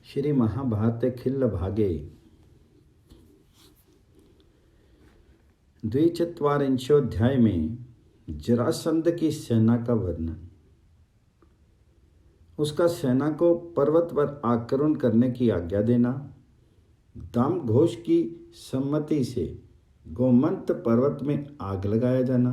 श्री महाभारत खिल्ल भागे द्विचत्वारिंशोऽध्याय में जरासंध की सेना का वर्णन। उसका सेना को पर्वत पर आक्रमण करने की आज्ञा देना, दाम घोष की सम्मति से गोमंत पर्वत में आग लगाया जाना,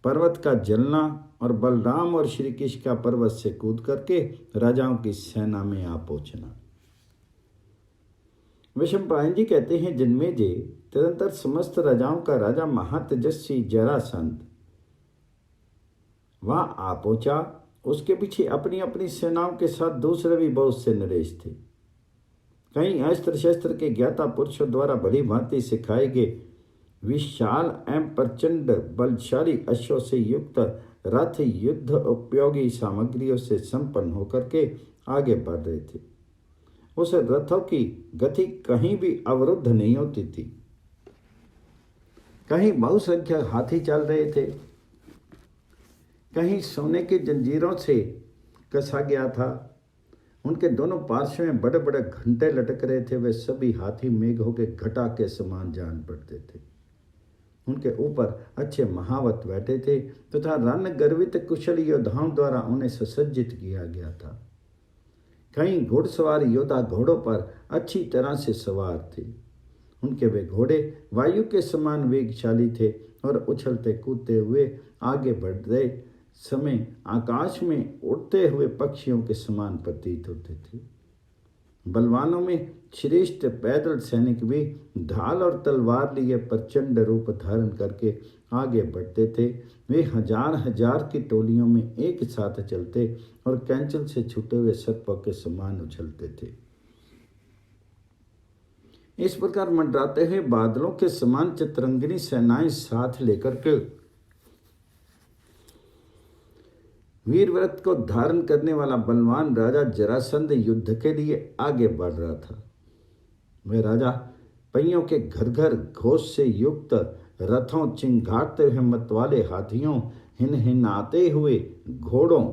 पर्वत का जलना और बलराम और श्री कृष्ण का पर्वत से कूद करके राजाओं की सेना में आ पहुंचना। वैशंपायन जी कहते हैं, जन्मेजय तदंतर समस्त राजाओं का राजा महातेजस्वी जरासंध वहां आ पहुंचा। उसके पीछे अपनी अपनी सेनाओं के साथ दूसरे भी बहुत से नरेश थे। कई अस्त्र शस्त्र के ज्ञाता पुरुषों द्वारा बड़ी भांति सिखाए गए विशाल एवं प्रचंड बलशाली अश्वों से युक्त रथ युद्ध उपयोगी सामग्रियों से संपन्न होकर के आगे बढ़ रहे थे। उस रथों की गति कहीं भी अवरुद्ध नहीं होती थी। कहीं बहुसंख्यक हाथी चल रहे थे, कहीं सोने की जंजीरों से कसा गया था। उनके दोनों पार्श्व में बड़े बड़े घंटे लटक रहे थे। वे सभी हाथी मेघों के घटा के समान जान पड़ते थे। उनके ऊपर अच्छे महावत बैठे थे तथा रण गर्वित कुशल योद्धाओं द्वारा उन्हें सुसज्जित किया गया था। कई घुड़सवार योद्धा घोड़ों पर अच्छी तरह से सवार थे। उनके वे घोड़े वायु के समान वेगशाली थे और उछलते कूदते हुए आगे बढ़ रहे समय आकाश में उड़ते हुए पक्षियों के समान प्रतीत होते थे। बलवानों में श्रेष्ठ पैदल सैनिक भी ढाल और तलवार लिए प्रचंड रूप धारण करके आगे बढ़ते थे। वे हजार हजार की टोलियों में एक साथ चलते और कैंचल से छूटे हुए सर्पों के समान उछलते थे। इस प्रकार मंडराते हुए बादलों के समान चित्रंगिनी सेनाएं साथ लेकर के वीरव्रत को धारण करने वाला बलवान राजा जरासंध युद्ध के लिए आगे बढ़ रहा था। वह राजा पहियों के घर घर घोष से युक्त रथों, चिंगारते हुए मतवाले हाथियों, हिनहिनाते हुए घोड़ों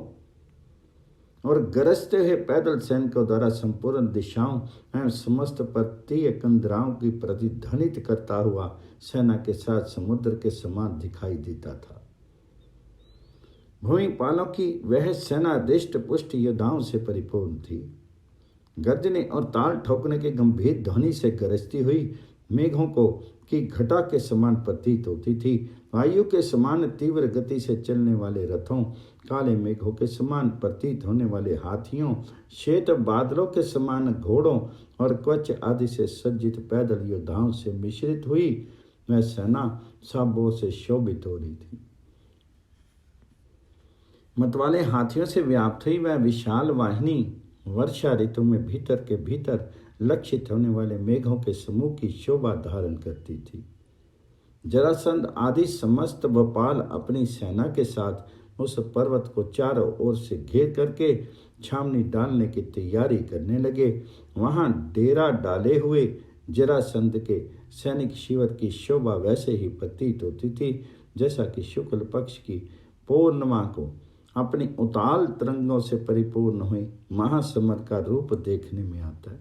और गरजते हुए पैदल सैनिकों द्वारा संपूर्ण दिशाओं एवं समस्त पर्वतीय कंदराओं की प्रतिध्वनित करता हुआ सेना के साथ समुद्र के समान दिखाई देता था। भूमिपालों की वह सेना दृष्ट पुष्ट योद्धाओं से परिपूर्ण थी। गर्जने और ताल ठोकने के गंभीर ध्वनि से गरजती हुई मेघों को की घटा के समान प्रतीत होती थी। वायु के समान तीव्र गति से चलने वाले रथों, काले मेघों के समान प्रतीत होने वाले हाथियों, श्वेत बादलों के समान घोड़ों और कवच आदि से सज्जित पैदल योद्धाओं से मिश्रित हुई वह सेना सब से शोभित हो रही थी। मतवाले हाथियों से व्याप्त हुई वह विशाल वाहिनी वर्षा ऋतु में भीतर के भीतर लक्षित होने वाले मेघों के समूह की शोभा धारण करती थी। जरासंध आदि समस्त भोपाल अपनी सेना के साथ उस पर्वत को चारों ओर से घेर करके छावनी डालने की तैयारी करने लगे। वहां डेरा डाले हुए जरासंध के सैनिक शिविर की शोभा वैसे ही प्रतीत होती थी जैसा कि शुक्ल पक्ष की पूर्णिमा को अपनी उताल तरंगों से परिपूर्ण हुई महासमर का रूप देखने में आता है।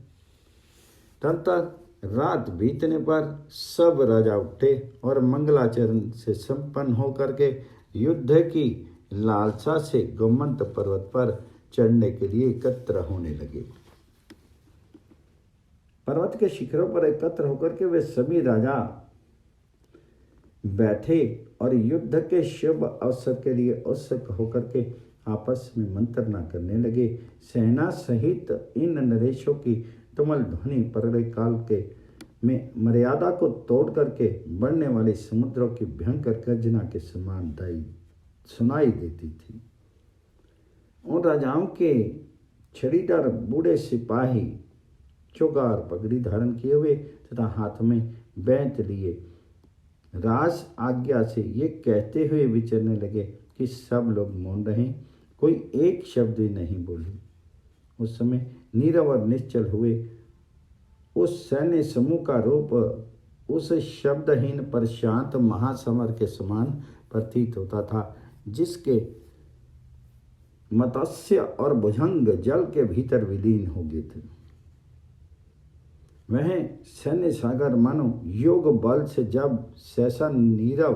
तब तक रात बीतने पर सब राजा उठे और मंगलाचरण से संपन्न होकर के युद्ध की लालसा से गोमंत पर्वत पर चढ़ने के लिए एकत्र होने लगे। पर्वत के शिखरों पर एकत्र होकर के वे सभी राजा बैठे और युद्ध के शुभ अवसर के लिए उत्सुक होकर के आपस में मंत्रणा करने लगे। सेना सहित इन नरेशों की तुमल ध्वनि प्रलय काल के में मर्यादा को तोड़ करके बढ़ने वाले समुद्रों की भयंकर गर्जना के समान सुनाई देती थी। उन राजाओं के छड़ीदार बूढ़े सिपाही चौगार पगड़ी धारण किए हुए तथा हाथ में बैंत लिए राज आज्ञा से ये कहते हुए विचरने लगे कि सब लोग मौन रहें, कोई एक शब्द भी नहीं बोले। उस समय नीरव और निश्चल हुए उस सैन्य समूह का रूप उस शब्दहीन पर शांत महासमर के समान प्रतीत होता था, जिसके मत्स्य और भुजंग जल के भीतर विलीन हो गए थे। वह सैन्य सागर मानो योग बल से जब सहसा नीरव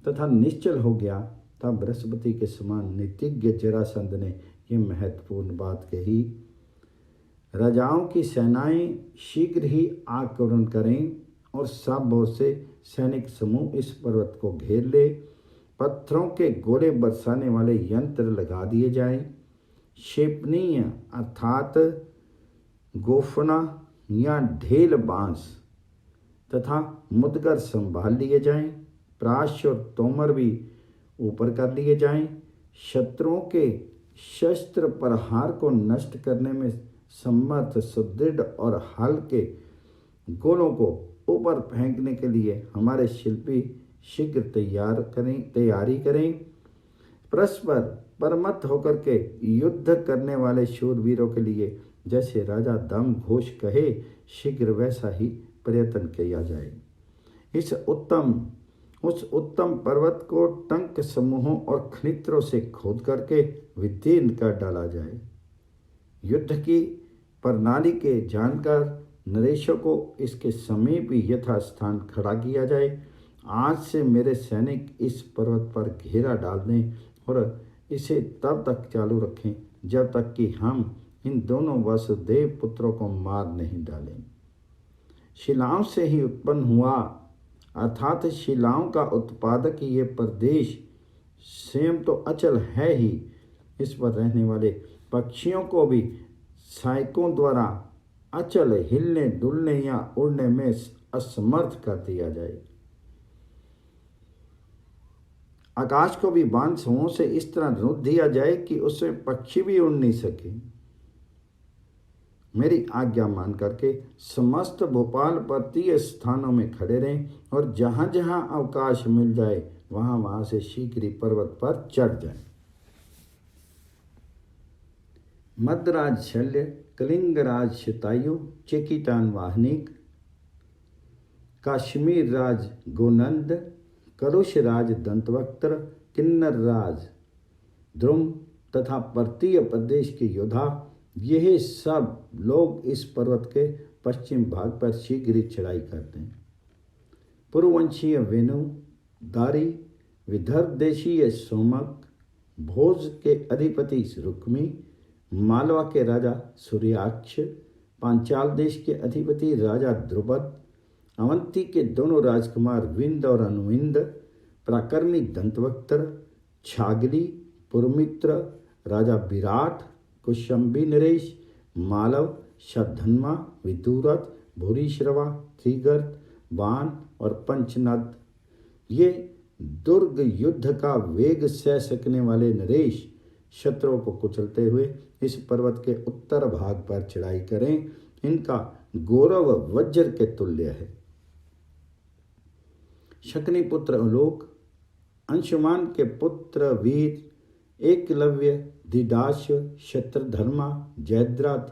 तथा निश्चल हो गया, तब बृहस्पति के समान नीतिज्ञ जरासंध ने यह महत्वपूर्ण बात कही, राजाओं की सेनाएं शीघ्र ही आक्रमण करें और सब ओर से सैनिक समूह इस पर्वत को घेर ले, पत्थरों के गोले बरसाने वाले यंत्र लगा दिए जाएं, क्षेपणीय अर्थात गोफना या ढेल बांस तथा मुदगर संभाल लिए जाएं, प्राश और तोमर भी ऊपर कर लिए जाएं, शत्रुओं के शस्त्र प्रहार को नष्ट करने में समर्थ सुदृढ़ और हल्के गोलों को ऊपर फेंकने के लिए हमारे शिल्पी शीघ्र तैयारी करें। परस्पर परमत होकर के युद्ध करने वाले शूरवीरों के लिए जैसे राजा दम घोष कहे, शीघ्र वैसा ही प्रयत्न किया जाए। उस उत्तम पर्वत को टंक समूहों और खनित्रों से खोद करके विदीर्ण कर डाला जाए। युद्ध की प्रणाली के जानकार नरेशों को इसके समीप यथास्थान खड़ा किया जाए। आज से मेरे सैनिक इस पर्वत पर घेरा डाल दें और इसे तब तक चालू रखें जब तक कि हम इन दोनों वसुदेव पुत्रों को मार नहीं डालें। शिलाओं से ही उत्पन्न हुआ, अर्थात शिलाओं का उत्पादक ये प्रदेश स्वयं तो अचल है ही, इस पर रहने वाले पक्षियों को भी सायकों द्वारा अचल हिलने डुलने या उड़ने में असमर्थ कर दिया जाए। आकाश को भी बांसुओं से इस तरह रुंध दिया जाए कि उसमें पक्षी भी उड़ नहीं सके। मेरी आज्ञा मान करके समस्त भोपाल पर्वतीय स्थानों में खड़े रहें और जहाँ जहाँ अवकाश मिल जाए वहाँ से शीघ्र पर्वत पर चढ़ जाएं। मद्राज शल्य, कलिंगराज शतायु, चेकितान वाहनिक, काश्मीर राज गोनंद, करुष राज दंतवक्त्र, किन्नर राज द्रुम तथा पर्वतीय प्रदेश के योद्धा, यह सब लोग इस पर्वत के पश्चिम भाग पर शीघ्र चढ़ाई करते हैं। पूर्ववंशीय वेणु दारी, विदर्भ देशीय सोमक, भोज के अधिपति रुक्मी, मालवा के राजा सूर्याक्ष, पांचाल देश के अधिपति राजा ध्रुपद, अवंती के दोनों राजकुमार विंद और अनुविंद, पराक्रमी दंतवक्त्र, छागली, पुरमित्र, राजा विराट, कुशंबी नरेश, मालव, शतधन्वा, विदुरथ, भूरिश्रवा, त्रिगर्त, बाण और पंचनद, ये दुर्ग युद्ध का वेग सह सकने वाले नरेश शत्रुओं को कुचलते हुए इस पर्वत के उत्तर भाग पर चढ़ाई करें। इनका गौरव वज्र के तुल्य है। शकुनी पुत्र आलोक, अंशुमान के पुत्र वीर, एकलव्य, दिदाश, शत्रधर्मा, जयद्रथ,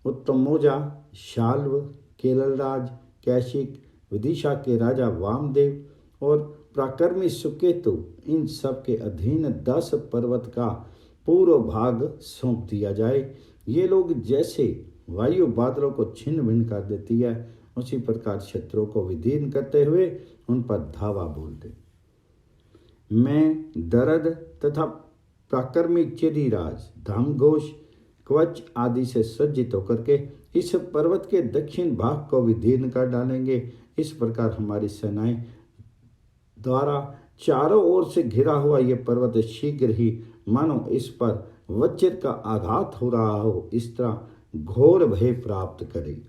उत्तमोजा, शाल्व, केलराज, कैशिक, विदिशा के राजा वामदेव और पराक्रमी सुकेतु, इन सब के अधीन 10 पर्वत का पूर्व भाग सौंप दिया जाए। ये लोग जैसे वायु बादलों को छिन्न भिन्न कर देती है, उसी प्रकार शत्रुओं को विदीर्ण करते हुए उन पर धावा बोल दे। मैं दरद तथा पराक्रमी चिरिराज, धामघोष, कवच आदि से सज्जित होकर के इस पर्वत के दक्षिण भाग को विदीर्ण कर डालेंगे। इस प्रकार हमारी सेनाएं द्वारा चारों ओर से घिरा हुआ यह पर्वत शीघ्र ही मानो इस पर वज्र का आघात हो रहा हो, इस तरह घोर भय प्राप्त करे।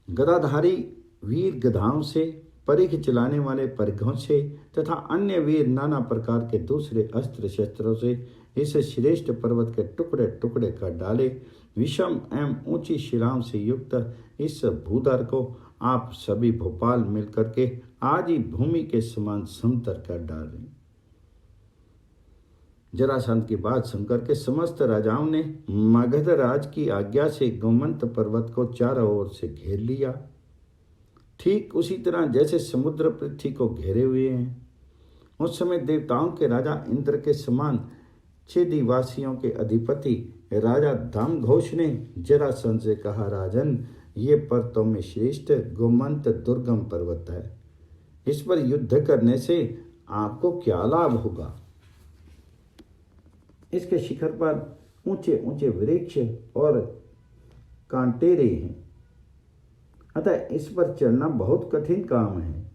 गदाधारी वीर गधाओं से, परिघ चलाने वाले परिघों से तथा अन्य वीर नाना प्रकार के दूसरे अस्त्र शस्त्रों से इस श्रेष्ठ पर्वत के टुकड़े टुकड़े कर डाले। विषम एवं ऊंची शिलाओं से युक्त इस भूधर को आप सभी भोपाल मिलकर के आज ही भूमि के समान समतर कर डालें। जरासंध की बात सुनकर के समस्त राजाओं ने मगध राज की आज्ञा से गोमंत पर्वत को चारों ओर से घेर लिया, ठीक उसी तरह जैसे समुद्र पृथ्वी को घेरे हुए हैं। उस समय देवताओं के राजा इंद्र के समान चेदी वासियों के अधिपति राजा दामघोष ने जरासंध से कहा, राजन, ये पर्वतों में श्रेष्ठ गोमंत दुर्गम पर्वत है। इस पर युद्ध करने से आपको क्या लाभ होगा? इसके शिखर पर ऊंचे ऊंचे वृक्ष और कांटेरे हैं, अतः इस पर चढ़ना बहुत कठिन काम है।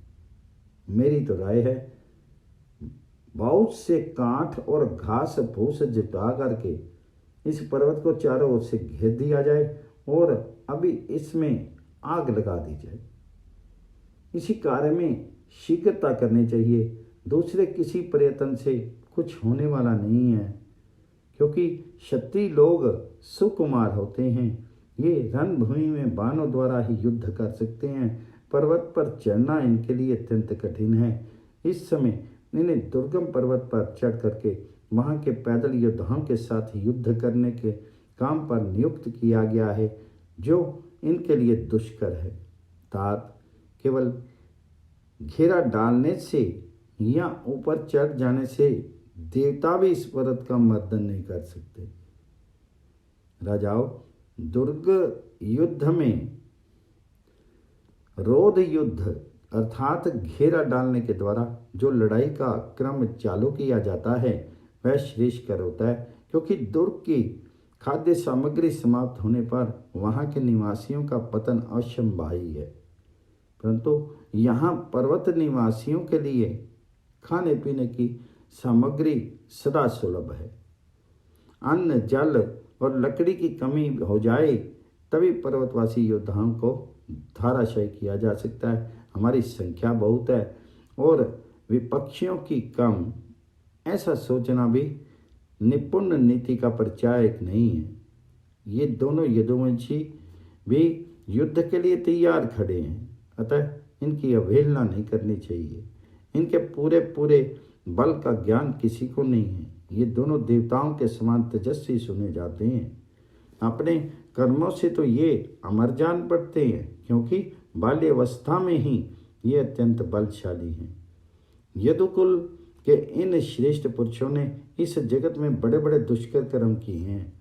मेरी तो राय है, बहुत से काठ और घास फूस जुटा करके इस पर्वत को चारों ओर से घेर दिया जाए और अभी इसमें आग लगा दी जाए। इसी कार्य में शीघ्रता करनी चाहिए। दूसरे किसी प्रयत्न से कुछ होने वाला नहीं है, क्योंकि क्षत्रिय लोग सुकुमार होते हैं। ये रणभूमि में बाणों द्वारा ही युद्ध कर सकते हैं। पर्वत पर चढ़ना इनके लिए अत्यंत कठिन है। इस समय इन्हें दुर्गम पर्वत पर चढ़ करके वहाँ के पैदल योद्धाओं के साथ युद्ध करने के काम पर नियुक्त किया गया है, जो इनके लिए दुष्कर है। तात केवल घेरा डालने से या ऊपर चढ़ जाने से देवता भी इस पर्वत का मर्दन नहीं कर सकते। राजाओं, दुर्ग युद्ध में रोध युद्ध अर्थात घेरा डालने के द्वारा जो लड़ाई का क्रम चालू किया जाता है वह श्रेष्ठकर होता है, क्योंकि दुर्ग की खाद्य सामग्री समाप्त होने पर वहाँ के निवासियों का पतन असंभावी है। परंतु यहाँ पर्वत निवासियों के लिए खाने पीने की सामग्री सदा सुलभ है। अन्न, जल और लकड़ी की कमी हो जाए तभी पर्वतवासी योद्धाओं को धाराशायी किया जा सकता है। हमारी संख्या बहुत है और विपक्षियों की कम, ऐसा सोचना भी निपुण नीति का परिचायक नहीं है। ये दोनों यदुवंशी भी युद्ध के लिए तैयार खड़े हैं, अतः इनकी अवहेलना नहीं करनी चाहिए। इनके पूरे पूरे बल का ज्ञान किसी को नहीं है। ये दोनों देवताओं के समान तेजस्वी सुने जाते हैं। अपने कर्मों से तो ये अमर जान पड़ते हैं, क्योंकि बाल्यावस्था में ही ये अत्यंत बलशाली हैं। यदुकुल के इन श्रेष्ठ पुरुषों ने इस जगत में बड़े बड़े दुष्कर कर्म किए हैं,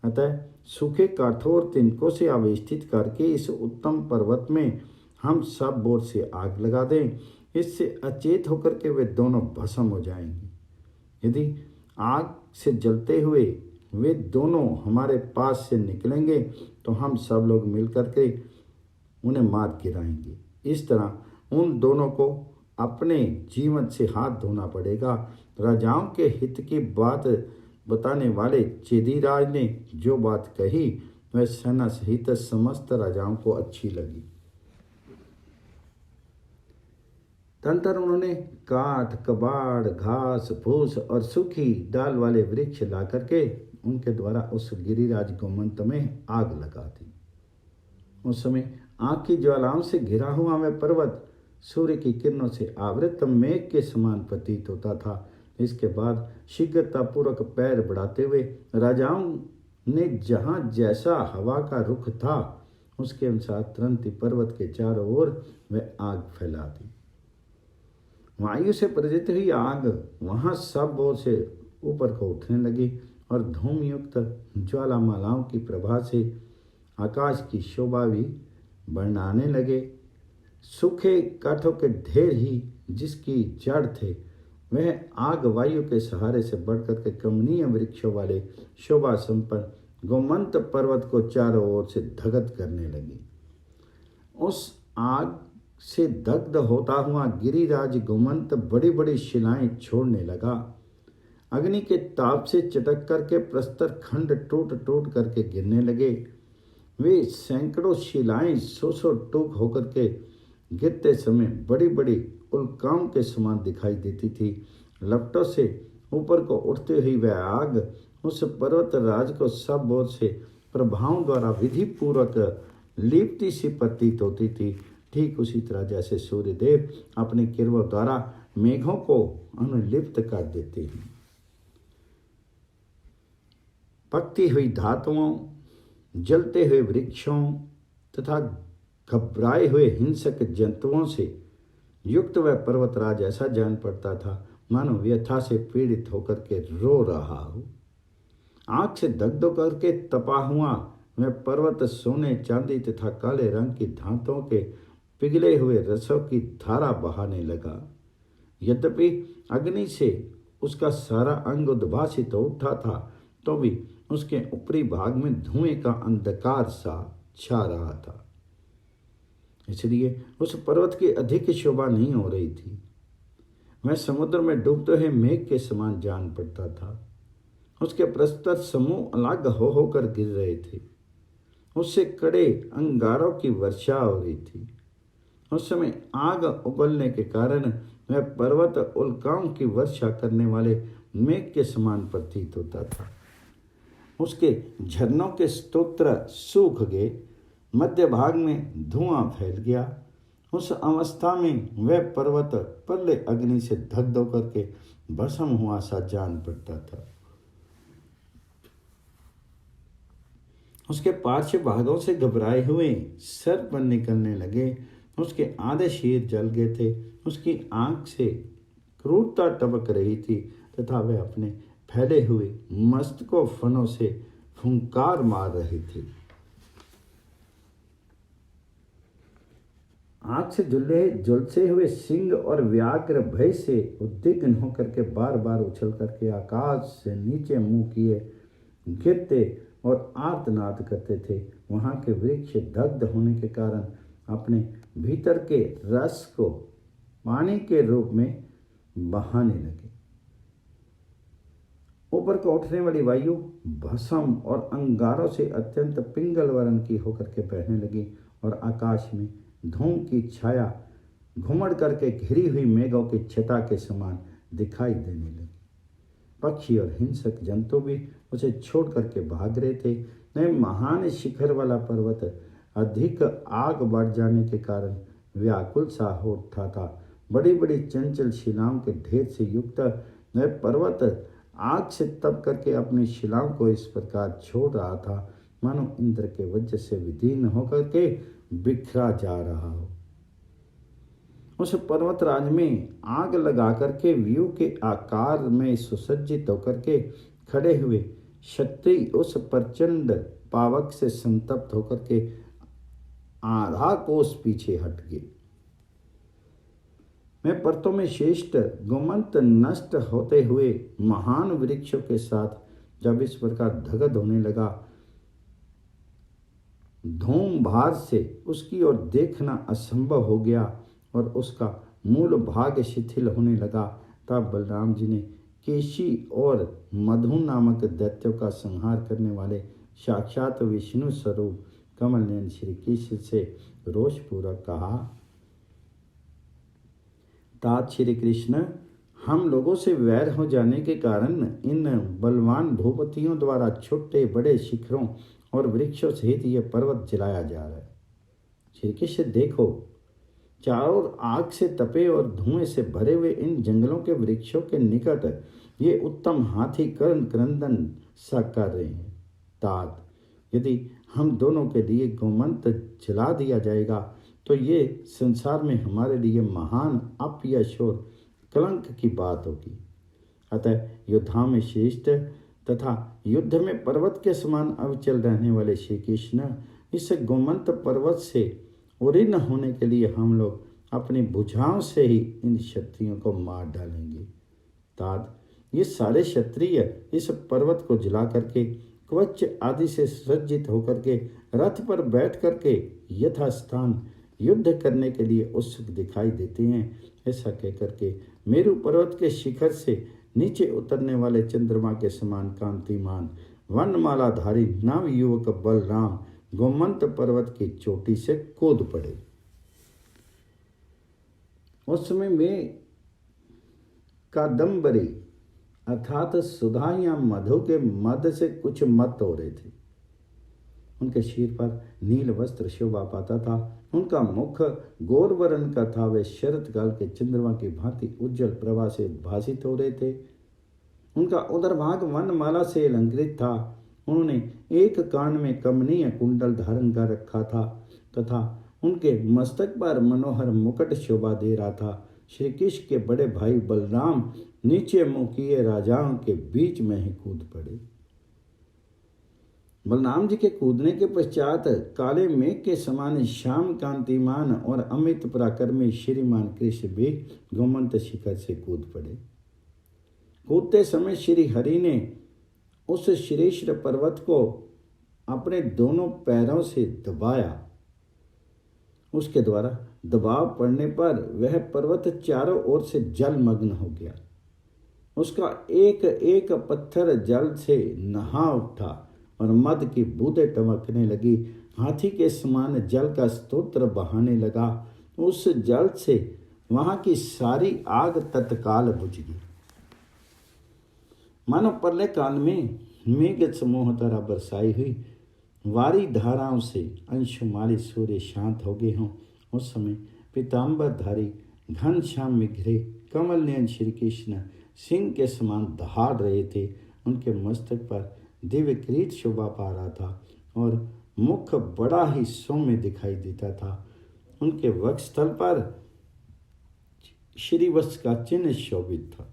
अतः सूखे काठों और तिनकों से आवेष्टित करके इस उत्तम पर्वत में हम सब बोर से आग लगा दें। इससे अचेत होकर के वे दोनों भस्म हो जाएंगे। यदि आग से जलते हुए वे दोनों हमारे पास से निकलेंगे तो हम सब लोग मिलकर के उन्हें मार गिराएंगे। इस तरह उन दोनों को अपने जीवन से हाथ धोना पड़ेगा। राजाओं के हित की बात बताने वाले चेदीराज ने जो बात कही वह सेना सहित समस्त राजाओं को अच्छी लगी। तदंतर उन्होंने काठ, कबाड़, घास फूस और सूखी डाल वाले वृक्ष ला करके उनके द्वारा उस गिरिराज गोमंत में आग लगा दी। उस समय आग की ज्वालाओं से घिरा हुआ वह पर्वत सूर्य की किरणों से आवृत मेघ के समान प्रतीत होता था। इसके बाद शीघ्रतापूर्वक पैर बढ़ाते हुए राजाओं ने जहाँ जैसा हवा का रुख था उसके अनुसार तुरंत ही पर्वत के चारों ओर वह आग फैला दी। वायु से प्रेरित हुई आग वहाँ सब ओर से ऊपर को उठने लगी और धूम युक्त ज्वालामालाओं की प्रभा से आकाश की शोभा भी बढ़ाने लगे। सूखे काठों के ढेर ही जिसकी जड़ थे वह आग वायु के सहारे से बढ़कर के कमनीय वृक्षों वाले शोभा संपन्न गोमंत पर्वत को चारों ओर से धगत करने लगी। उस आग से दग्ध होता हुआ गिरिराज गोमंत बड़ी बड़ी शिलाएं छोड़ने लगा। अग्नि के ताप से चटक करके प्रस्तर खंड टूट टूट करके गिरने लगे। वे सैकड़ों शिलाएं सौ टूक होकर के गिरते समय बड़ी बड़ी उल्काओं के समान दिखाई देती थी। लपटों से ऊपर को उठती हुई वह आग उस पर्वत राज को सब ओर से प्रभावों द्वारा विधि पूर्वक लिपटी सी प्रतीत होती थी। ठीक उसी तरह जैसे सूर्यदेव अपनी किरणों द्वारा मेघों को अनुलिप्त कर देते हैं। पकती हुई धातुओं, जलते हुए वृक्षों तथा घबराए हुए हिंसक जंतुओं से युक्त वह पर्वतराज ऐसा जान पड़ता था मानो व्यथा से पीड़ित होकर के रो रहा हो। आंख से दगदग करके तपा हुआ वह पर्वत सोने चांदी तथा काले रंग की धातुओं के पिघले हुए रसों की धारा बहाने लगा। यद्यपि अग्नि से उसका सारा अंग उद्भासित हो उठा था, तो भी उसके ऊपरी भाग में धुएं का अंधकार सा छा रहा था। इसलिए उस पर्वत की अधिक शोभा नहीं हो रही थी। वह समुद्र में डूबते हुए मेघ के समान जान पड़ता था। उसके प्रस्तर समूह अलग हो होकर गिर रहे थे। उससे कड़े अंगारों की वर्षा हो रही थी। उस समय आग उगलने के कारण वह पर्वत उल्काओं की वर्षा करने वाले मेघ के समान प्रतीत होता था। उसके झरनों के स्तोत्र सूख गए, मध्य भाग में धुआं फैल गया। उस अवस्था में वह पर्वत पल्ले अग्नि से धक करके भस्म हुआ सा जान पड़ता था। उसके पार्श्व भागों से घबराए हुए सर्प निकलने लगे। उसके आधे शीर जल गए थे। उसकी आंख से क्रूरता टपक रही थी तथा वह अपने फैले हुए मस्तकों फनों से फुंकार मार रहे थे। आंख से झुलसे हुए सिंह और व्याघ्र भय से उद्विग्न होकर के बार बार उछल करके आकाश से नीचे मुंह किए गिरते और आर्तनाद करते थे। वहां के वृक्ष दग्ध होने के कारण अपने भीतर के रस को पानी के रूप में बहाने लगे। ऊपर को उठने वाली वायु भस्म और अंगारों से अत्यंत पिंगल वर्ण की होकर के बहने लगी और आकाश में धूम की छाया घुमड़ करके घिरी हुई मेघों की छटा के समान दिखाई देने लगी। पक्षी और हिंसक जंतु भी उसे छोड़ करके भाग रहे थे। वह महान शिखर वाला पर्वत अधिक आग बढ़ जाने के कारण व्याकुल सा हो उठा था। बड़ी बड़ी चंचल शिलाओं के ढेर से युक्त वह पर्वत आग से तप करके अपनी शिलाओं को इस प्रकार छोड़ रहा था मानो इंद्र के वज्र से विदीर्ण होकर के बिखरा जा रहा हो। उस पर्वतराज में आग लगा करके व्यू के आकार में सुसज्जित होकर के खड़े हुए क्षत्रिय उस प्रचंड पावक से संतप्त होकर के आधा कोस पीछे हट गए। मैं पर्तों में श्रेष्ठ गोमंत नष्ट होते हुए महान वृक्षों के साथ जब इस प्रकार धगध होने लगा, धूम भार से उसकी ओर देखना असंभव हो गया और उसका मूल भाग शिथिल होने लगा, तब बलराम जी ने केशी और मधु नामक दैत्यों का संहार करने वाले साक्षात विष्णु स्वरूप कमल नयन श्री कृष्ण से रोषपूर्वक कहा, तात श्री कृष्ण, हम लोगों से वैर हो जाने के कारण इन बलवान भूपतियों द्वारा छोटे बड़े शिखरों और वृक्षों सहित यह पर्वत जलाया जा रहा है। श्री कृष्ण देखो, चारों ओर आग से तपे और धुएं से भरे हुए इन जंगलों के वृक्षों के निकट ये उत्तम हाथी कर्ण क्रंदन सा कर रहे हैं। तात, यदि हम दोनों के लिए गोमंत जला दिया जाएगा तो ये संसार में हमारे लिए महान अपयश और कलंक की बात होगी। अतः योद्धा में श्रेष्ठ तथा युद्ध में पर्वत के समान अविचल रहने वाले श्री कृष्ण, इस गोमंत पर्वत से उरीन होने के लिए हम लोग अपनी भुजाओं से ही इन क्षत्रियों को मार डालेंगे। तात, ये सारे क्षत्रिय इस पर्वत को जला करके कवच आदि से सज्जित होकर के रथ पर बैठ करके यथास्थान युद्ध करने के लिए उत्सुक दिखाई देते हैं। ऐसा कहकर के मेरु पर्वत के शिखर से नीचे उतरने वाले चंद्रमा के समान कांतिमान वनमालाधारी नव युवक बलराम गोमंत पर्वत की चोटी से कूद पड़े। उस समय में कादम्बरी अर्थात सुधा या मधु के मध्य से कुछ मत हो रहे थे। उनके सिर पर नील वस्त्र शोभा पाता था। उनका मुख गौर वर्ण का था। वे शरत काल के चंद्रमा की भांति उज्जवल प्रभा से भासित हो रहे थे। उनका उदर भाग वनमाला से अलंकृत था। उन्होंने एक कान में कमनीय कुंडल धारण कर रखा था तथा उनके मस्तक पर मनोहर मुकुट शोभा दे रहा था। श्री कृष्ण के बड़े भाई बलराम नीचे मुंह किए राजाओं के बीच में ही कूद पड़े। बलराम जी के कूदने के पश्चात काले मेघ के समान श्याम कांतिमान और अमित पराक्रमी श्रीमान कृष्ण भी गोमंत शिखर से कूद पड़े। कूदते समय श्री हरि ने उस श्रेष्ठ पर्वत को अपने दोनों पैरों से दबाया। उसके द्वारा दबाव पड़ने पर वह पर्वत चारों ओर से जलमग्न हो गया। उसका एक एक पत्थर जल से नहा उठा और मद की बूंदें टपकने लगी। हाथी के समान जल का स्तोत्र बहाने लगा। उस जल से वहां की सारी आग तत्काल बुझ गई। मानो प्रलय काल में मेघ समूह तरह बरसाई हुई वारी धाराओं से अंशुमाली सूर्य शांत हो गए हों। उस समय पीताम्बरधारी घनश्याम में घिरे कमल नयन श्री कृष्ण सिंह के समान दहाड़ रहे थे। उनके मस्तक पर दिव्य किरीट शोभा पा रहा था और मुख बड़ा ही सौम्य दिखाई देता था। उनके वक्षस्थल पर श्रीवत्स का चिन्ह शोभित था।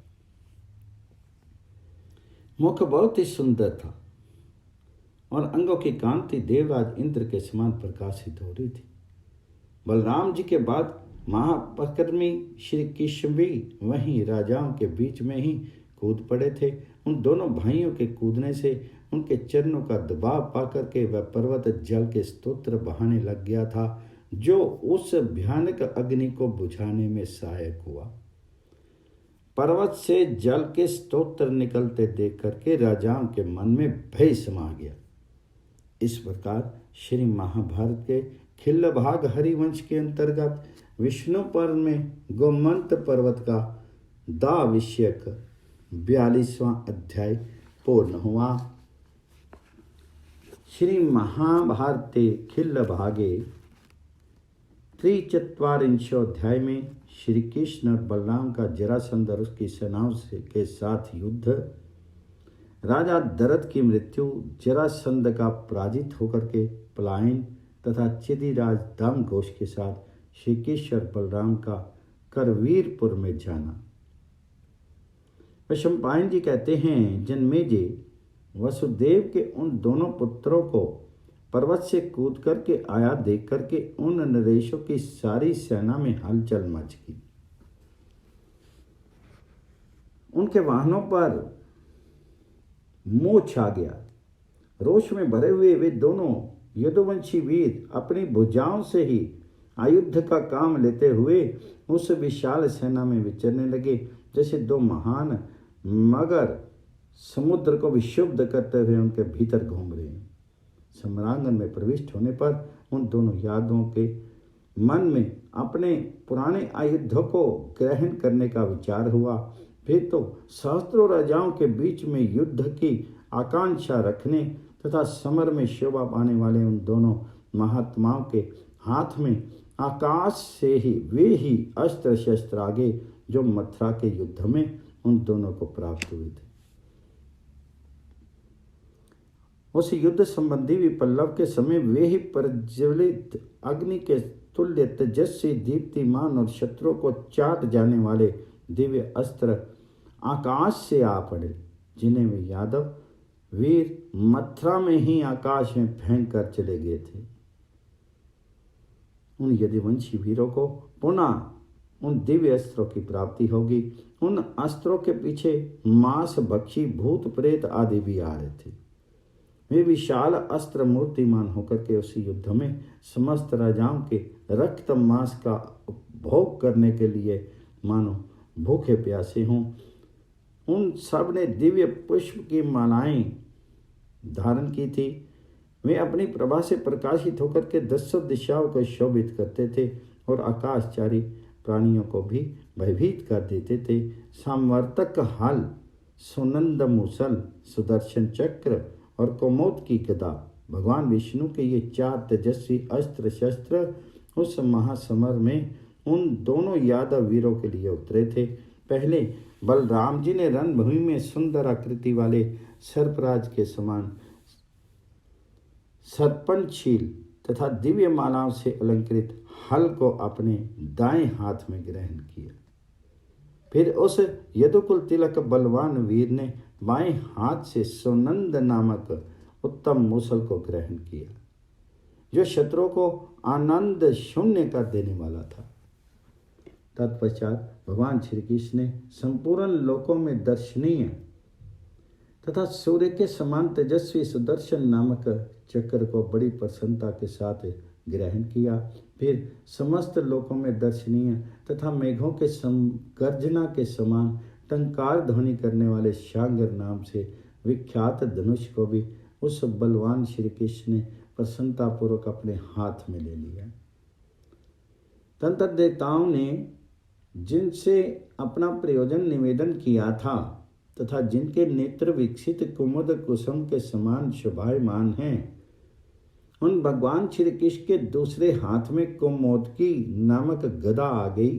मुख बहुत ही सुंदर था और अंगों की कांति देवराज इंद्र के समान प्रकाशित हो रही थी। बलराम जी के बाद महापराक्रमी श्री कृष्ण भी वहीं राजाओं के बीच में ही कूद पड़े थे। उन दोनों भाइयों के कूदने से उनके चरणों का दबाव पाकर के वह पर्वत जल के स्तोत्र बहाने लग गया था, जो उस भयानक अग्नि को बुझाने में सहायक हुआ। पर्वत से जल के स्तोत्र निकलते देख करके राजाओं के मन में भय समा गया। इस प्रकार श्री महाभारत के खिल्लभाग हरिवंश के अंतर्गत विष्णु पर्व में गोमंत पर्वत का दा विषयक 42वां अध्याय पूर्ण हुआ। श्री महाभारते खिल्लभागे 43 में श्री कृष्ण और बलराम का जरासंध और उसकी सेनाओं के साथ युद्ध, राजा दरद की मृत्यु, जरासंध का पराजित होकर के पलायन तथा चिदिराज दामघोष के साथ श्री कृष्ण और बलराम का करवीरपुर में जाना। वैशंपायन जी कहते हैं, जन्मेजय वसुदेव के उन दोनों पुत्रों को पर्वत से कूद करके आया देख करके उन नरेशों की सारी सेना में हलचल मच गई। उनके वाहनों पर मोह छा गया। रोष में भरे हुए वे दोनों यदुवंशी वीर अपनी भुजाओं से ही आयुध का काम लेते हुए उस विशाल सेना में विचरने लगे, जैसे दो महान मगर समुद्र को विशुद्ध करते हुए उनके भीतर घूम रहे हैं। सम्रांगण में प्रविष्ट होने पर उन दोनों यादवों के मन में अपने पुराने आयुधों को ग्रहण करने का विचार हुआ। फिर तो सहस्त्रों राजाओं के बीच में युद्ध की आकांक्षा रखने तथा समर में शोभा पाने वाले उन दोनों महात्माओं के हाथ में आकाश से ही वे ही अस्त्र शस्त्र आगे जो मथुरा के युद्ध में उन दोनों को प्राप्त हुए थे। उस युद्ध संबंधी विपल्लव के समय वे ही प्रज्वलित अग्नि के तुल्य तेजस्वी दीप्तिमान और शत्रुओं को चाट जाने वाले दिव्य अस्त्र आकाश से आ पड़े, जिन्हें वे यादव वीर मथुरा में ही आकाश में फेंक कर चले गए थे। उन यदुवंशी वीरों को पुनः उन दिव्य अस्त्रों की प्राप्ति होगी। उन अस्त्रों के पीछे मांस भक्षी भूत प्रेत आदि भी आ रहे थे। वे विशाल अस्त्र मूर्तिमान होकर के उस युद्ध में समस्त राजाओं के रक्त मांस का उपभोग करने के लिए मानो भूखे प्यासे हों। उन सब ने दिव्य पुष्प की मालाएं धारण की थी। वे अपनी प्रभा से प्रकाशित होकर के दसों दिशाओं को शोभित करते थे और आकाशचारी प्राणियों को भी भयभीत कर देते थे। सामवर्तक हल, सुनंद मूसल, सुदर्शन चक्र और कौमोद की गदा, भगवान विष्णु के ये 4 तेजस्वी अस्त्र शस्त्र उस महासमर में उन दोनों यादव वीरों के लिए उतरे थे। पहले बलराम जी ने रणभूमि में सुंदर आकृति वाले सर्पराज के समान सर्पणशील तथा दिव्य मालाओं से अलंकृत हल को अपने दाएं हाथ में ग्रहण किया। फिर उस यदुकुल तिलक बलवान वीर ने बाएं हाथ से सुनंद नामक उत्तम मूसल को ग्रहण किया, जो शत्रुओं को आनंद शून्य कर देने वाला था। तत्पश्चात भगवान श्री कृष्ण ने संपूर्ण लोकों में दर्शनीय तथा सूर्य के समान तेजस्वी सुदर्शन नामक चक्र को बड़ी प्रसन्नता के साथ ग्रहण किया। फिर समस्त लोकों में दर्शनीय तथा मेघों के गर्जना के समान टंकार ध्वनि करने वाले शांगर नाम से विख्यात धनुष को भी उस बलवान श्री कृष्ण ने प्रसन्नतापूर्वक अपने हाथ में ले लिया। तंत्र देवताओं ने जिनसे अपना प्रयोजन निवेदन किया था तथा जिनके नेत्र विकसित कुमुद कुसुम के समान शोभायमान हैं, उन भगवान श्री कृष्ण के दूसरे हाथ में कुमोदकी नामक गदा आ गई।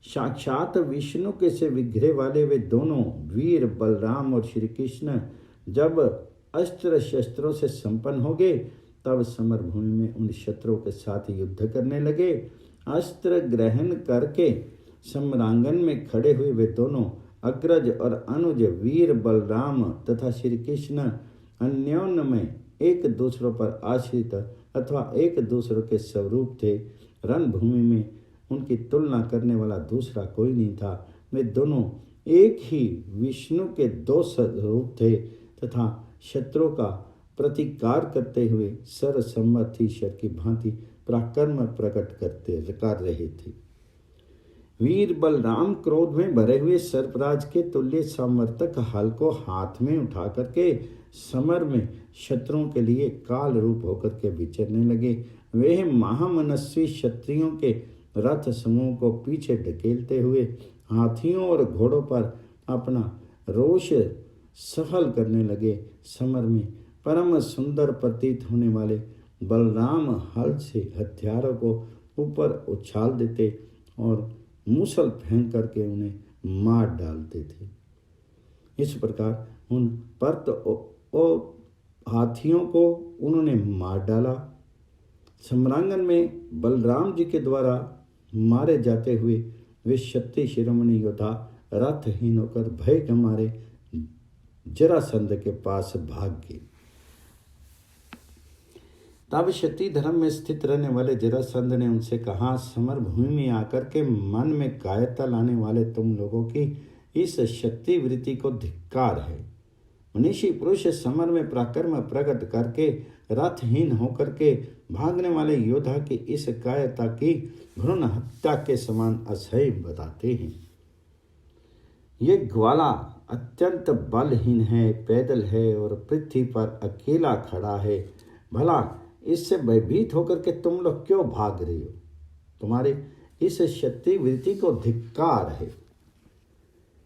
साक्षात विष्णु के से विग्रह वाले वे दोनों वीर बलराम और श्री कृष्ण जब अस्त्र शस्त्रों से संपन्न हो गए, तब समर भूमि में उन शत्रुओं के साथ युद्ध करने लगे। अस्त्र ग्रहण करके सम्रांगन में खड़े हुए वे दोनों अग्रज और अनुज वीर बलराम तथा श्री कृष्ण अन्योन्य में एक दूसरों पर आश्रित अथवा एक दूसरों के स्वरूप थे। रणभूमि में उनकी तुलना करने वाला दूसरा कोई नहीं था। वे दोनों एक ही विष्णु के दो स्वरूप थे तथा शत्रुओं का प्रतिकार करते हुए सर्वसम्मतीश्वर की भांति पराक्रम प्रकट कर रहे थे। वीर बलराम क्रोध में भरे हुए सर्पराज के तुल्य समर्थक हल को हाथ में उठा करके समर में शत्रुओं के लिए काल रूप होकर के विचरने लगे। वे महामनस्वी क्षत्रियों के रथ समूह को पीछे ढकेलते हुए हाथियों और घोड़ों पर अपना रोष सफल करने लगे। समर में परम सुंदर प्रतीत होने वाले बलराम हल से हथियारों को ऊपर उछाल देते और मूसल फेंक करके उन्हें मार डालते थे। इस प्रकार उन पर्त और हाथियों को उन्होंने मार डाला। सम्रांगन में बलराम जी के द्वारा मारे जाते हुए वे क्षत्रिय शिरोमणि योद्धा रथहीन होकर भय के मारे जरासंध के पास भाग गए। तब क्षत्रिय धर्म में स्थित रहने वाले जरासंध ने उनसे कहा, समर भूमि में आकर के मन में कायरता लाने वाले तुम लोगों की इस क्षत्रिय वृत्ति को धिक्कार है। मनीषी पुरुष समर में पराक्रम प्रकट करके रथहीन होकर के भागने वाले योद्धा की इस कायरता की भ्रूण हत्या के समान असह्य बताते हैं। ये ग्वाला अत्यंत बलहीन है, पैदल है और पृथ्वी पर अकेला खड़ा है। भला इससे भयभीत होकर के तुम लोग क्यों भाग रहे हो? तुम्हारे इस क्षत्रिय वृत्ति को धिक्कार है।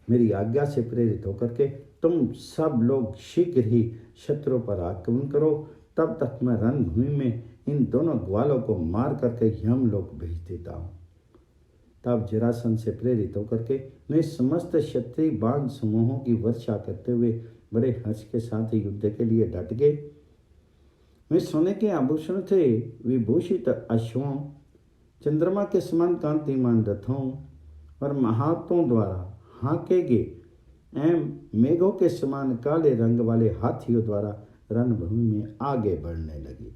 मेरी आज्ञा से प्रेरित होकर के तुम सब लोग शीघ्र ही शत्रु पर आक्रमण करो। तब तक मैं रणभूमि में इन दोनों ग्वालों को मार करके यम लोक भेज देता हूँ। तब जरासंध से प्रेरित होकर के वे समस्त क्षत्रिय बाण समूहों की वर्षा करते हुए बड़े हर्ष के साथ युद्ध के लिए डट गए। वे सोने के आभूषण थे, विभूषित अश्वों, चंद्रमा के समान कांतिमान रथों और महात्मों द्वारा हाके गए एवं मेघों के समान काले रंग वाले हाथियों द्वारा रणभूमि में आगे बढ़ने लगे।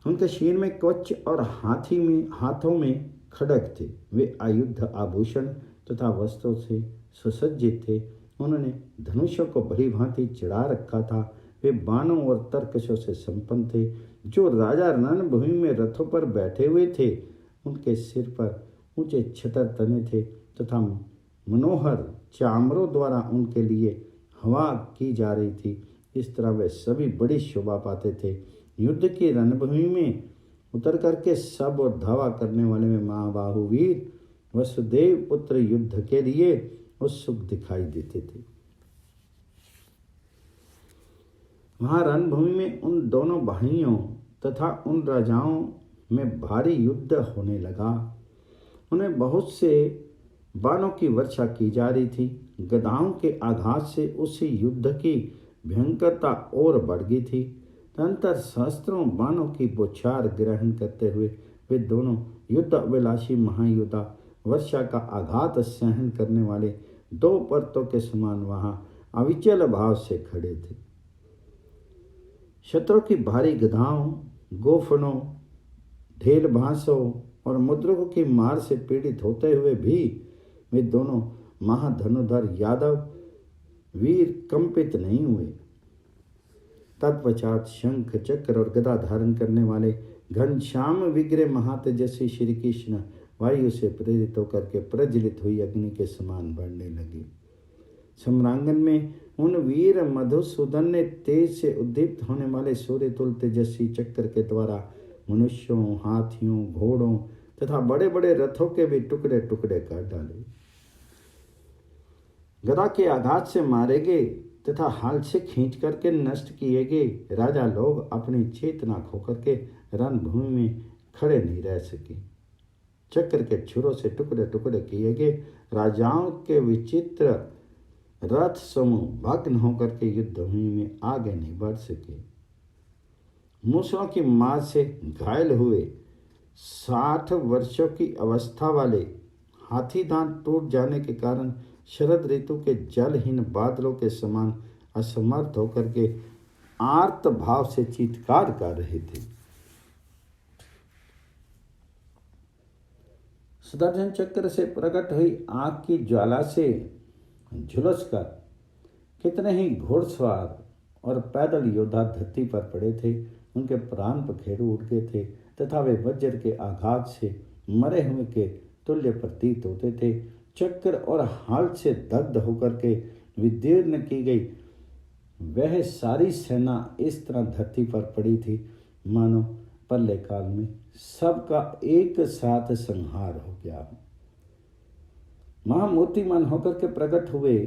उनके शीर में कवच और हाथों में खड्ग थे। वे आयुध आभूषण तथा वस्त्रों से सुसज्जित थे। उन्होंने धनुषों को भली भांति चढ़ा रखा था। वे बाणों और तरकशों से संपन्न थे। जो राजा रणभूमि में रथों पर बैठे हुए थे, उनके सिर पर ऊंचे छतर तने थे तथा मनोहर चामरों द्वारा उनके लिए हवा की जा रही थी। इस तरह वे सभी बड़ी शोभा पाते थे। युद्ध की रणभूमि में उतर करके सब और धावा करने वाले में महाबाहु वीर वसुदेव पुत्र युद्ध के लिए उत्सुक दिखाई देते थे। वहां रणभूमि में उन दोनों भाइयों तथा उन राजाओं में भारी युद्ध होने लगा। उन्हें बहुत से बाणों की वर्षा की जा रही थी। गदाओं के आघात से उसी युद्ध की भयंकरता और बढ़ गई थी। तदंतर सहस्त्रों बाणों की बौछार ग्रहण करते हुए वे दोनों युद्ध अभिलाषी महायोद्धा वर्षा का आघात सहन करने वाले दो पर्वतों के समान वहां अविचल भाव से खड़े थे। शत्रु की भारी गधाओं, गोफनों, ढेल भांसों और मुद्रकों की मार से पीड़ित होते हुए भी वे दोनों महाधनुधर यादव वीर कंपित नहीं हुए। तत्पश्चात शंख, चक्र और गदा धारण करने वाले घनश्याम विग्रह महातेजस्वी श्री कृष्ण वायु से प्रेरित होकर के प्रज्वलित हुई अग्नि के समान बढ़ने लगे। सम्रांगन में उन वीर मधुसूदन ने तेज से उद्दीप्त होने वाले सूर्य तुल तेजस्वी चक्र के द्वारा मनुष्यों, हाथियों, घोड़ों तथा बड़े बड़े रथों के भी टुकड़े टुकड़े कर डाले। गदा के आघात से मारे गए तथा हाल से खींच करके नष्ट किए गए राजा लोग अपनी चेतना खोकर के रणभूमि में खड़े नहीं रह सके। चक्र के छुरों से टुकड़े टुकड़े किए गए राजाओं के विचित्र रथ समूह भग्न होकर के युद्ध भूमि में आगे नहीं बढ़ सके। मूसलों की मार से घायल हुए 60 वर्षों की अवस्था वाले हाथी दांत टूट जाने के कारण शरद ऋतु के जलहीन बादलों के समान असमर्थ होकर के आर्त भाव से चीत्कार कर रहे थे। सुदर्शन चक्र से प्रकट हुई आग की ज्वाला से झुलसकर कितने ही घुड़सवार और पैदल योद्धा धरती पर पड़े थे। उनके प्राण पखेरु उड़ गए थे तथा वे वज्र के आघात से मरे हुए के तुल्य प्रतीत होते थे। चक्र और हाल से दग्ध होकर के विदीर्ण की गई वह सारी सेना इस तरह धरती पर पड़ी थी मानो प्रलय काल में सबका एक साथ संहार हो गया। महामूर्तिमान होकर के प्रकट हुए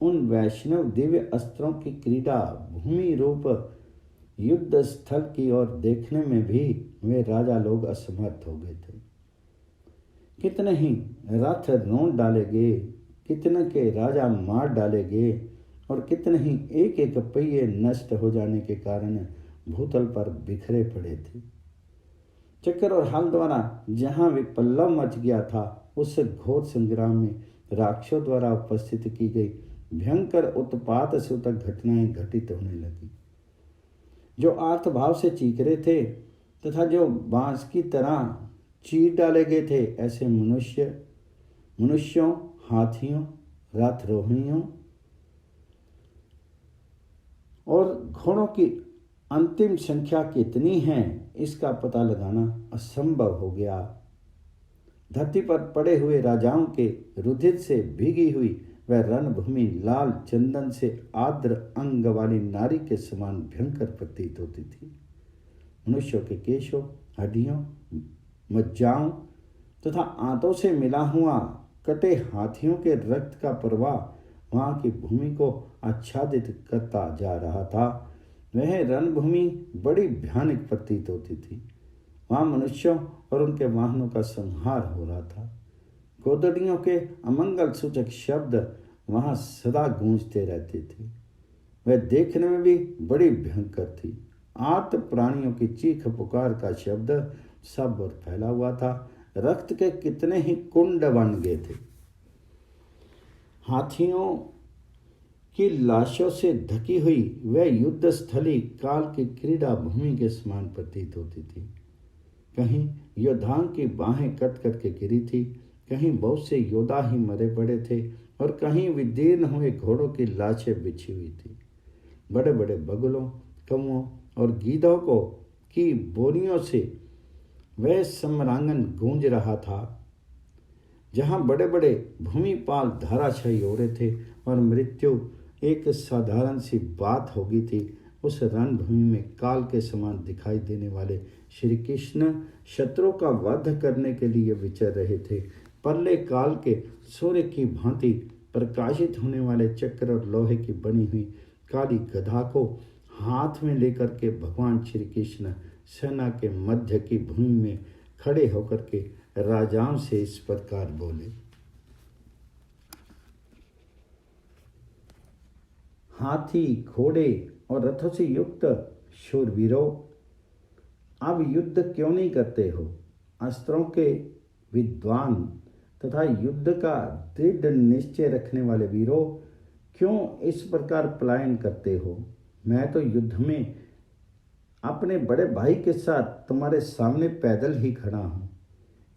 उन वैष्णव दिव्य अस्त्रों की क्रीड़ा भूमि रूप युद्ध स्थल की ओर देखने में भी वे राजा लोग असमर्थ हो गए थे। कितने ही रथ रोंद डाले गए, कितने के राजा मार डाले गए और कितने ही एक एक पहिए नष्ट हो जाने के कारण भूतल पर बिखरे पड़े थे। चक्र और हाल द्वारा जहां विपल्लव मच गया था उस घोर संग्राम में राक्षसों द्वारा उपस्थित की गई भयंकर उत्पात सूतक घटनाएं घटित होने लगी। जो आर्त भाव से चीख रहे थे तथा जो बांस की तरह चीर डाले गए थे ऐसे मनुष्यों, हाथियों, रथारोहियों और घोड़ों की अंतिम संख्या कितनी है इसका पता लगाना असंभव हो गया। धरती पर पड़े हुए राजाओं के रुधिर से भीगी हुई वह रणभूमि लाल चंदन से आर्द्र अंग वाली नारी के समान भयंकर प्रतीत होती थी। मनुष्यों के केशों, हड्डियों, मज्जाओं तथा आंतों से मिला हुआ कटे हाथियों के रक्त का प्रवाह वहां की भूमि को आच्छादित करता जा रहा था। वह रणभूमि बड़ी भयानक प्रतीत होती थी। वहां मनुष्यों और उनके वाहनों का संहार हो रहा था। गोदड़ियों के अमंगल सूचक शब्द वहां सदा गूंजते रहते थे। वह देखने में भी बड़ी भयंकर थी। आर्त प्राणियों की चीख पुकार का शब्द सब और फैला हुआ था। रक्त के कितने ही कुंड बन गए थे। हाथियों की लाशों से ढकी हुई वह युद्ध स्थली काल की क्रीड़ा भूमि के समान प्रतीत होती थी। कहीं योद्धाओं की बाहें कट करके गिरी थी, कहीं बहुत से योद्धा ही मरे पड़े थे और कहीं विदीर्ण हुए घोड़ों की लाशें बिछी हुई थी। बड़े बड़े बगुलों, कौओं और गीदों को की बोरियों से वह सम्रांगन गूंज रहा था। जहां बड़े बड़े भूमिपाल धाराशायी हो रहे थे और मृत्यु एक साधारण सी बात हो गई थी, उस रणभूमि में काल के समान दिखाई देने वाले श्री कृष्ण शत्रुओं का वध करने के लिए विचर रहे थे। प्रलय काल के सूर्य की भांति प्रकाशित होने वाले चक्र और लोहे की बनी हुई काली गधा को हाथ में लेकर के भगवान श्री कृष्ण सेना के मध्य की भूमि में खड़े होकर के राजाओं से इस प्रकार बोले। हाथी, घोड़े और रथों से युक्त शूरवीरों, अब युद्ध क्यों नहीं करते हो? अस्त्रों के विद्वान तथा युद्ध का दृढ़ निश्चय रखने वाले वीरों, क्यों इस प्रकार पलायन करते हो? मैं तो युद्ध में अपने बड़े भाई के साथ तुम्हारे सामने पैदल ही खड़ा हूँ।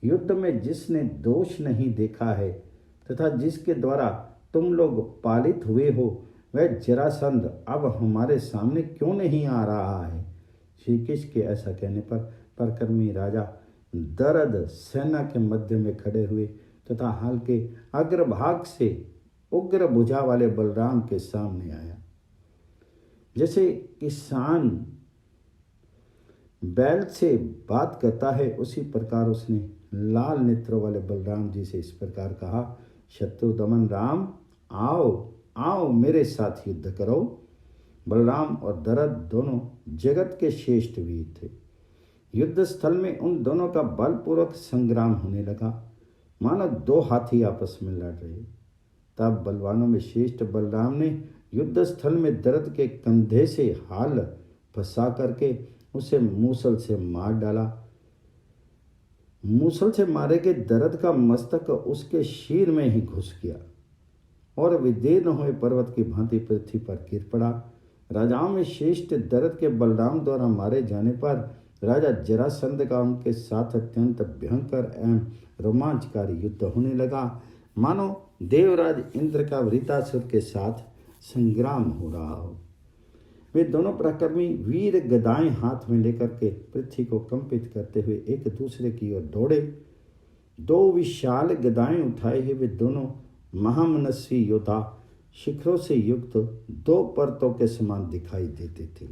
युद्ध में जिसने दोष नहीं देखा है तथा जिसके द्वारा तुम लोग पालित हुए हो, वह जरासंध अब हमारे सामने क्यों नहीं आ रहा है? श्री कृष्ण के ऐसा कहने पर परकर्मी राजा दरद सेना के मध्य में खड़े हुए तथा हाल के अग्रभाग से उग्र भुजा वाले बलराम के सामने आया। जैसे किसान बैल से बात करता है, उसी प्रकार उसने लाल नेत्रों वाले बलराम जी से इस प्रकार कहा, शत्रु दमन राम, आओ आओ मेरे साथ युद्ध करो। बलराम और दरद दोनों जगत के श्रेष्ठ वीर थे। युद्ध स्थल में उन दोनों का बलपूर्वक संग्राम होने लगा, मानो दो हाथी आपस में लड़ रहे। तब बलवानों में श्रेष्ठ बलराम ने युद्ध स्थल में दरद के कंधे से हाल फंसा करके उसे मूसल से मार डाला। मूसल से मारे के दरद का मस्तक उसके शीर में ही घुस गया और विदीर्ण हुए पर्वत की भांति पृथ्वी पर गिर पड़ा। राजाओं में श्रेष्ठ दरद के बलराम द्वारा मारे जाने पर राजा जरासंध का उनके साथ अत्यंत भयंकर एवं रोमांचकारी युद्ध होने लगा, मानो देवराज इंद्र का वृतासुर के साथ संग्राम हो रहा हो। वे दोनों पराक्रमी वीर गदाएं हाथ में लेकर के पृथ्वी को कंपित करते हुए एक दूसरे की ओर दौड़े। दो विशाल गदाएं उठाए हुए वे दोनों महामनस्वी योद्धा शिखरों से युक्त दो पर्वतों के समान दिखाई देते थे।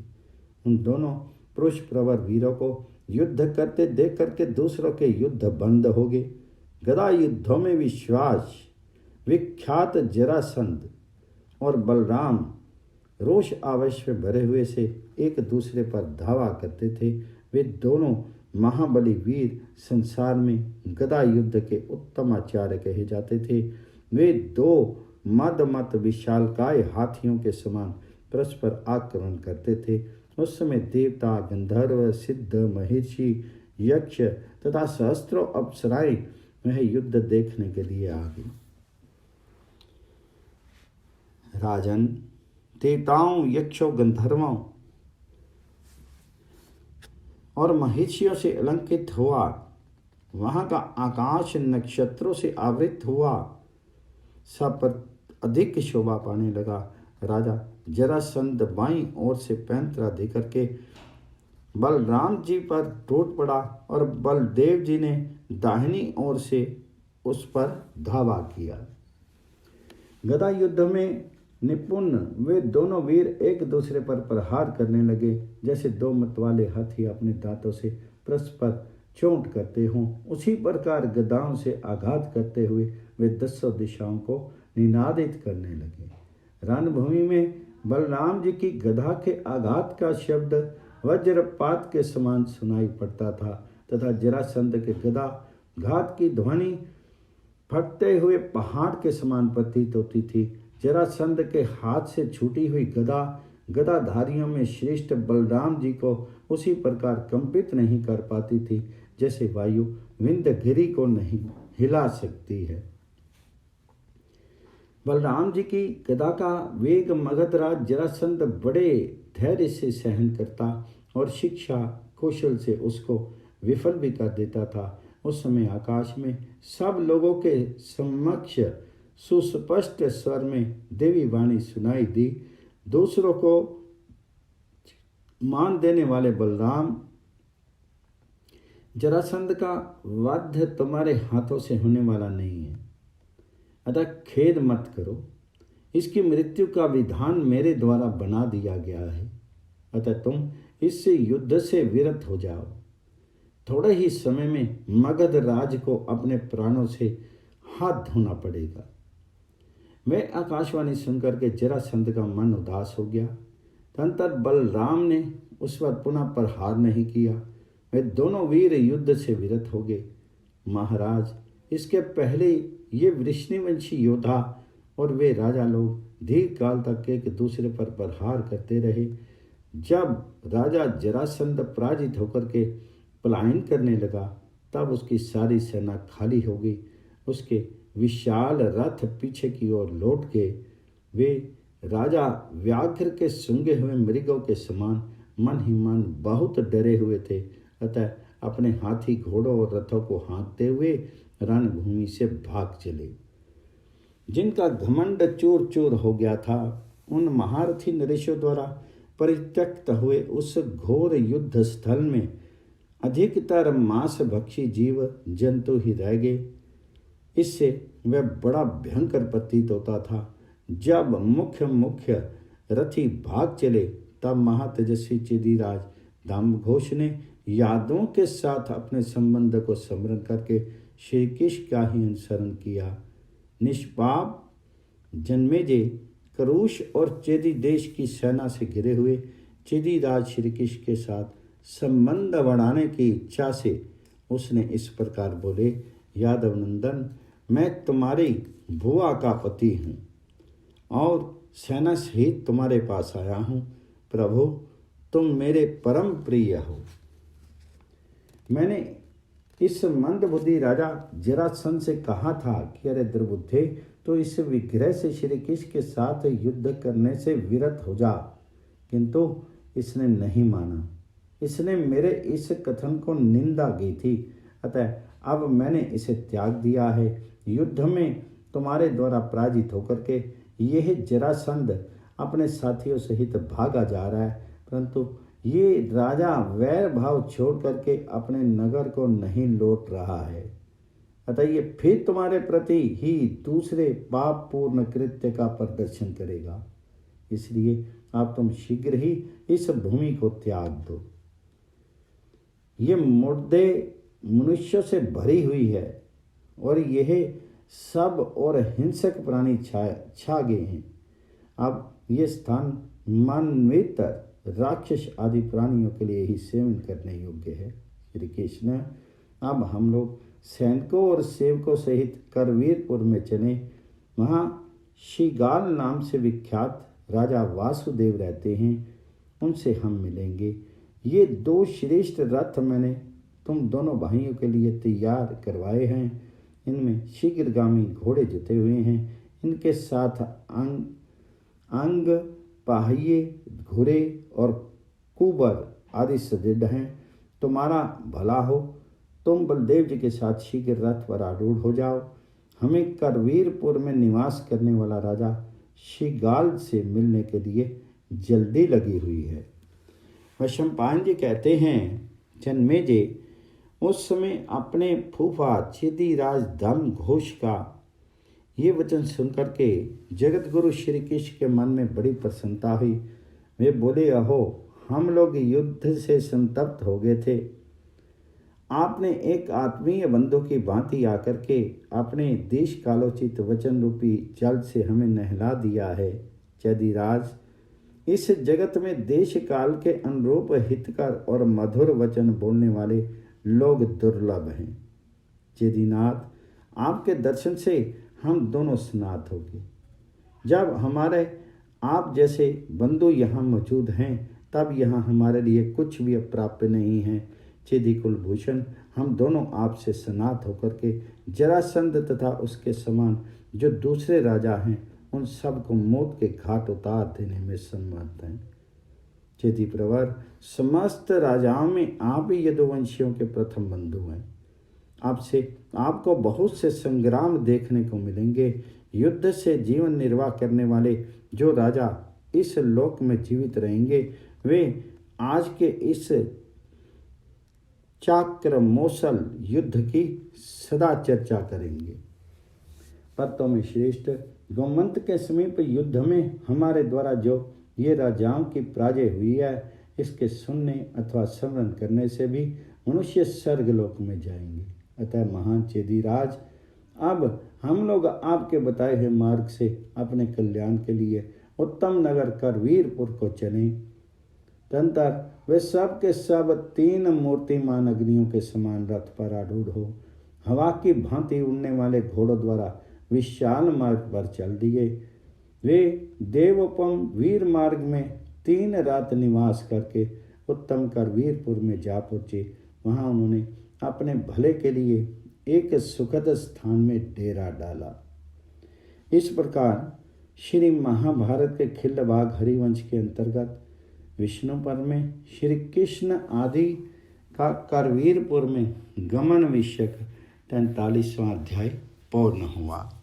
उन दोनों पुरुष प्रवर वीरों को युद्ध करते देख करके दूसरों के युद्ध बंद हो गए। गदा युद्धों में विश्वास विख्यात जरासंध और बलराम रोष आवेश में भरे हुए से एक दूसरे पर धावा करते थे। वे दोनों महाबली वीर संसार में गदा युद्ध के उत्तम आचार्य कहे जाते थे। वे दो मद विशालकाय हाथियों के समान परस्पर आक्रमण करते थे। उस समय देवता, गंधर्व, सिद्ध, महर्षि, यक्ष तथा सहस्त्रों अप्सराएं वह युद्ध देखने के लिए आ गई। राजन, देवताओं, यक्षों, गंधर्वों और महर्षियों से अलंकृत हुआ वहां का आकाश नक्षत्रों से आवृत हुआ, सब पर अधिक शोभा पाने लगा। राजा जरासंध बाईं ओर से पैंतरा देकर के बलराम जी पर टूट पड़ा और बलदेव जी ने दाहिनी ओर से उस पर धावा किया। गदा युद्ध में निपुण वे दोनों वीर एक दूसरे पर प्रहार करने लगे, जैसे दो मतवाले हाथी अपने दांतों से परस्पर चोट करते हों। उसी प्रकार गदाओं से आघात करते हुए वे दसों दिशाओं को निनादित करने लगे। रणभूमि में बलराम जी की गदा के आघात का शब्द वज्रपात के समान सुनाई पड़ता था तथा जरासंध के गदा घात की ध्वनि फटते हुए पहाड़ के समान प्रतीत होती थी। जरासंध के हाथ से छूटी हुई गदाधारियों में श्रेष्ठ बलराम जी को उसी प्रकार कंपित नहीं कर पाती थी जैसे वायु विंध्यगिरि को नहीं हिला सकती है। बलराम जी की गदा का वेग मगधराज जरासंध बड़े धैर्य से सहन करता और शिक्षा कौशल से उसको विफल भी कर देता था। उस समय आकाश में सब लोगों के समक्ष सुस्पष्ट स्वर में देवी वाणी सुनाई दी, दूसरों को मान देने वाले बलराम, जरासंध का वध तुम्हारे हाथों से होने वाला नहीं है, अतः खेद मत करो। इसकी मृत्यु का विधान मेरे द्वारा बना दिया गया है, अतः तुम इससे युद्ध से विरत हो जाओ। थोड़े ही समय में मगध राज को अपने प्राणों से हाथ धोना पड़ेगा। मैं आकाशवाणी सुनकर के जरासंध का मन उदास हो गया। तदंतर बलराम ने उस पर पुनः प्रहार नहीं किया। वे दोनों वीर युद्ध से विरत हो गए। महाराज, इसके पहले ये वृष्णिवंशी योद्धा और वे राजा लोग दीर्घ काल तक एक दूसरे पर प्रहार करते रहे। जब राजा जरासंध पराजित होकर के पलायन करने लगा, तब उसकी सारी सेना खाली हो गई। उसके विशाल रथ पीछे की ओर लौट के वे राजा व्याघ्र के सूंघे हुए मृगों के समान मन ही मन बहुत डरे हुए थे। अतः अपने हाथी घोड़ों और रथों को हाँकते हुए रणभूमि से भाग चले। जिनका घमंड चूर चूर हो गया था, उन महारथी नरेशों द्वारा परित्यक्त हुए उस घोर युद्ध स्थल में अधिकतर मांस भक्षी जीव जंतु ही रह गए। इससे वह बड़ा भयंकर प्रतीत होता था। जब मुख्य मुख्य रथी भाग चले, तब महातेजस्वी चेदीराज दामघोष ने यादवों के साथ अपने संबंध को स्मरण करके श्री कृष्ण का ही अनुसरण किया। निष्पाप जन्मेजय करुष और चेदी देश की सेना से घिरे हुए चेदीराज श्री कृष्ण के साथ संबंध बढ़ाने की इच्छा से उसने इस प्रकार बोले, यादव नंदन, मैं तुम्हारी बुआ का पति हूँ और सेना सहित तुम्हारे पास आया हूँ। प्रभु, तुम मेरे परम प्रिय हो। मैंने इस मंदबुद्धि राजा जरासंध से कहा था कि अरे दुर्बुद्धे, तो इस विग्रह से श्री कृष्ण के साथ युद्ध करने से विरत हो जा, किंतु इसने नहीं माना। इसने मेरे इस कथन को निंदा की थी, अतः अब मैंने इसे त्याग दिया है। युद्ध में तुम्हारे द्वारा पराजित होकर के यह जरासंध अपने साथियों सहित भागा जा रहा है, परंतु ये राजा वैर भाव छोड़ करके अपने नगर को नहीं लौट रहा है। अतः ये फिर तुम्हारे प्रति ही दूसरे पाप पूर्ण कृत्य का प्रदर्शन करेगा। इसलिए आप तुम शीघ्र ही इस भूमि को त्याग दो। ये मुर्दे मनुष्यों से भरी हुई है और यह सब और हिंसक प्राणी छा गए हैं। अब ये स्थान मानवेतर राक्षस आदि प्राणियों के लिए ही सेवन करने योग्य है। श्री कृष्ण, अब हम लोग सैनिकों और सेवकों सहित करवीरपुर में चले। वहाँ शिगाल नाम से विख्यात राजा वासुदेव रहते हैं, उनसे हम मिलेंगे। ये 2 श्रेष्ठ रथ मैंने तुम दोनों भाइयों के लिए तैयार करवाए हैं। इनमें शीघ्रगामी घोड़े जुते हुए हैं। इनके साथ अंग पहिए घोड़े और कुबर आदि सदृढ़ हैं। तुम्हारा भला हो, तुम बलदेव जी के साथ शीघ्र रथ पर आरूढ़ हो जाओ। हमें करवीरपुर में निवास करने वाला राजा शिगाल से मिलने के लिए जल्दी लगी हुई है। वैशंपायन जी कहते हैं, जन्मेजय उस समय अपने फूफा चेदीराज दामघोष का ये वचन सुनकर के जगत गुरु श्री कृष्ण के मन में बड़ी प्रसन्नता हुई। वे बोले, अहो, हम लोग युद्ध से संतप्त हो गए थे। आपने एक आत्मीय बंधु की भांति आकर के अपने देश कालोचित वचन रूपी जल से हमें नहला दिया है। चेदीराज, इस जगत में देश काल के अनुरूप हितकर और मधुर वचन बोलने वाले लोग दुर्लभ हैं। चेदीनाथ, आपके दर्शन से हम दोनों स्नात हो गए। जब हमारे आप जैसे बंधु यहाँ मौजूद हैं, तब यहाँ हमारे लिए कुछ भी अप्राप्य नहीं है। चेदी कुलभूषण, हम दोनों आपसे स्नात होकर के जरासंध तथा उसके समान जो दूसरे राजा हैं, उन सब को मौत के घाट उतार देने में सम्मत हैं। चेदी प्रवर, समस्त राजाओं में आप ही यदुवंशियों के प्रथम बंधु हैं। आपको बहुत से संग्राम देखने को मिलेंगे। युद्ध से जीवन निर्वाह करने वाले जो राजा इस लोक में जीवित रहेंगे, वे आज के इस चाक्रमोसल युद्ध की सदा चर्चा करेंगे। पत्तों में श्रेष्ठ गोमंत के समीप युद्ध में हमारे द्वारा जो ये राजाओं की पराजय हुई है, इसके सुनने अथवा स्मरण करने से भी मनुष्य स्वर्गलोक में जाएंगे। अतः महान चेदीराज, अब हम लोग आपके बताए हुए मार्ग से अपने कल्याण के लिए उत्तम नगर करवीरपुर को चलें। तदंतर वे सब के सब 3 मूर्तिमान अग्नियों के समान रथ पर आरूढ़ हो हवा की भांति उड़ने वाले घोड़ों द्वारा विशाल मार्ग पर चल दिए। वे देवोपम वीर मार्ग में 3 रात निवास करके उत्तम करवीरपुर में जा पहुँचे। वहाँ उन्होंने अपने भले के लिए एक सुखद स्थान में डेरा डाला। इस प्रकार श्री महाभारत के खिल्लबाग हरिवंश के अंतर्गत विष्णुपुर में श्री कृष्ण आदि का करवीरपुर में गमन विषयक 43वां अध्याय पूर्ण हुआ।